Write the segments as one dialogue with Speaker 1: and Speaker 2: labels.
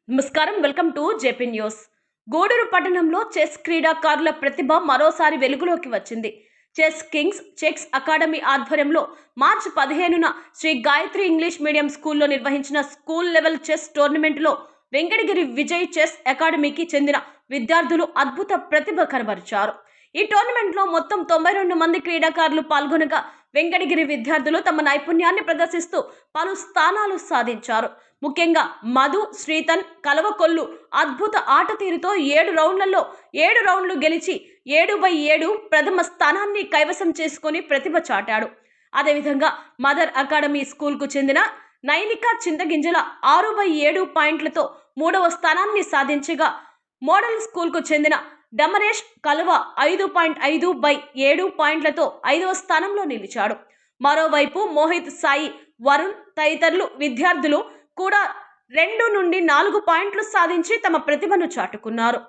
Speaker 1: నమస్కారం, welcome to JP news. Gudur పట్టణంలో chess క్రీడాకారుల ప్రతిభ మరోసారి వెలుగులోకి వచ్చింది. చెస్ కింగ్స్ చెస్ అకాడమీ ఆధ్వర్యంలో మార్చి 15న శ్రీ గాయత్రి ఇంగ్లీష్ మీడియం స్కూల్లో నిర్వహించిన స్కూల్ లెవెల్ చెస్ టోర్నమెంట్లో వెంకటగిరి విజయ్ చెస్ అకాడమీకి చెందిన విద్యార్థులు అద్భుత ప్రతిభ కనబరిచారు. ఈ టోర్నమెంట్లో మొత్తం 92 మంది క్రీడాకారులు పాల్గొనగా వెంకటగిరి విద్యార్థులు తమ నైపుణ్యాన్ని ప్రదర్శిస్తూ పలు స్థానాలు సాధించారు. ముఖ్యంగా మధు, శ్రీతన్, కలవకొల్లు అద్భుత ఆట తీరుతో 7 రౌండ్లలో 7 రౌండ్లు గెలిచి 7/7 ప్రథమ స్థానాన్ని కైవసం చేసుకుని ప్రతిభ చాటాడు. అదేవిధంగా మదర్ అకాడమీ స్కూల్కు చెందిన నైనిక చింతగింజల 6/7 పాయింట్లతో 3వ స్థానాన్ని సాధించగా, మోడల్ స్కూల్కు చెందిన డమరేష్ కలువ 5.5/7 పాయింట్లతో 5వ స్థానంలో నిలిచాడు. మరోవైపు మోహిత్, సాయి, వరుణ్ తదితరులు విద్యార్థులు కూడా 2 నుండి 4 పాయింట్లు సాధించి తమ ప్రతిభను చాటుకున్నారు.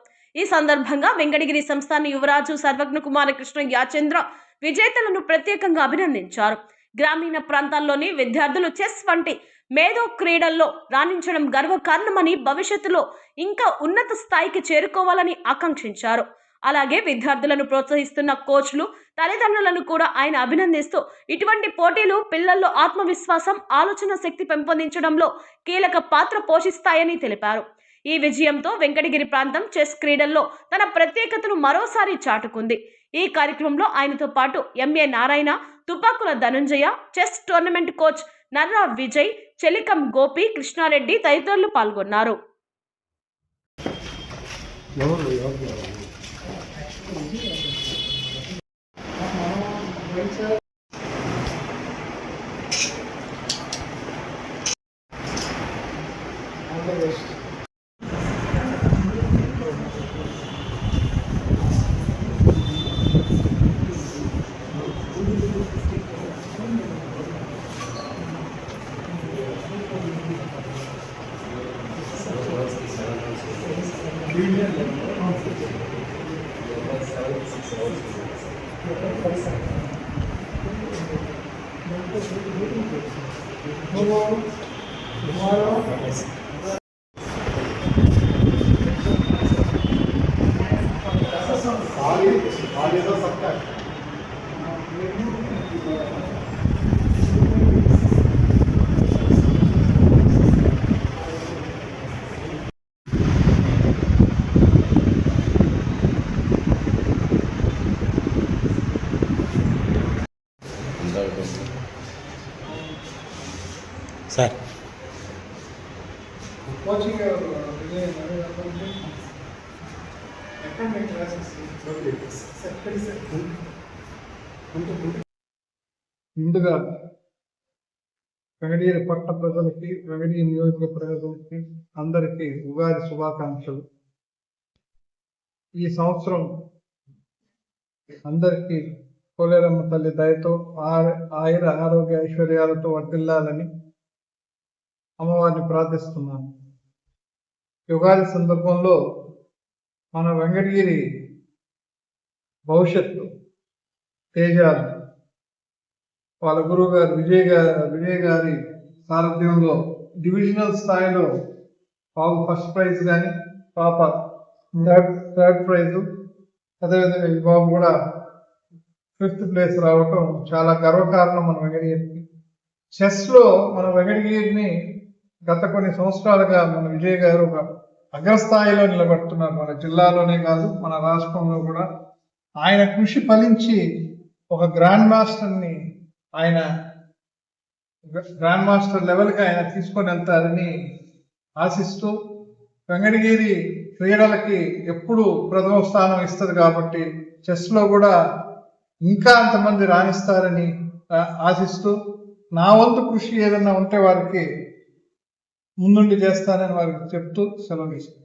Speaker 1: ఈ సందర్భంగా వెంకటగిరి సంస్థాన యువరాజు సర్వజ్ఞ కుమారకృష్ణ యాచంద్ర విజేతలను ప్రత్యేకంగా అభినందించారు. గ్రామీణ ప్రాంతాల్లోని విద్యార్థులు చెస్ వంటి మేధో క్రీడల్లో రాణించడం గర్వకారణమని, భవిష్యత్తులో ఇంకా ఉన్నత స్థాయికి చేరుకోవాలని ఆకాంక్షించారు. అలాగే విద్యార్థులను ప్రోత్సహిస్తున్న కోచ్లు, తల్లిదండ్రులను కూడా ఆయన అభినందిస్తూ ఇటువంటి పోటీలు పిల్లల్లో ఆత్మవిశ్వాసం, ఆలోచన శక్తి పెంపొందించడంలో కీలక పాత్ర పోషిస్తాయని తెలిపారు. ఈ విజయంతో వెంకటగిరి ప్రాంతం చెస్ క్రీడల్లో తన ప్రత్యేకతను మరోసారి చాటుకుంది. ఈ కార్యక్రమంలో ఆయనతో పాటు M A Narayana, Tupakula Dhananjaya, chess tournament coach Narra Vijay, Chelikam Gopi, Krishnareddy తదితరులు పాల్గొన్నారు.
Speaker 2: సార్
Speaker 3: కోచింగ్ ముందుగా వెంకటగిరి పట్టణ ప్రజలకి, వెంకటగిరి నియోజక ప్రజలకి అందరికీ ఉగాది శుభాకాంక్షలు. ఈ సంవత్సరం అందరికీ కోలేరమ్మ తల్లి దయతో ఆయుర ఆరోగ్య ఐశ్వర్యాలతో వర్ధిల్లాలని అమ్మవారిని ప్రార్థిస్తున్నాను. యుగాది సందర్భంలో మన వెంకటగిరి భవిష్యత్తు తేజాలు వాళ్ళ గురువు గారు విజయ్ గారి సారథ్యంలో డివిజనల్ స్థాయిలో బాబు ఫస్ట్ ప్రైజ్ కానీ, పాప థర్డ్ ప్రైజు, అదేవిధంగా ఈ బాబు కూడా 5th ప్లేస్ రావటం చాలా గర్వకారణం మన వెంకటగిరికి. చెస్లో మన వెంకటగిరిని గత కొన్ని సంవత్సరాలుగా మన విజయ్ గారు ఒక అగ్రస్థాయిలో నిలబడుతున్నారు. మన జిల్లాలోనే కాదు, మన రాష్ట్రంలో కూడా. ఆయన కృషి ఫలించి ఒక గ్రాండ్ మాస్టర్ లెవెల్కి ఆయన తీసుకొని వెళ్తారని ఆశిస్తూ, వెంకటగిరి క్రీడలకి ఎప్పుడు ప్రథమ స్థానం ఇస్తుంది కాబట్టి చెస్లో కూడా ఇంకా అంతమంది రాణిస్తారని ఆశిస్తూ, నా వంతు కృషి ఏదన్నా ఉంటే వారికి ముందుండి చేస్తానని వారికి చెప్తూ సెలవు తీసుకుంటాను.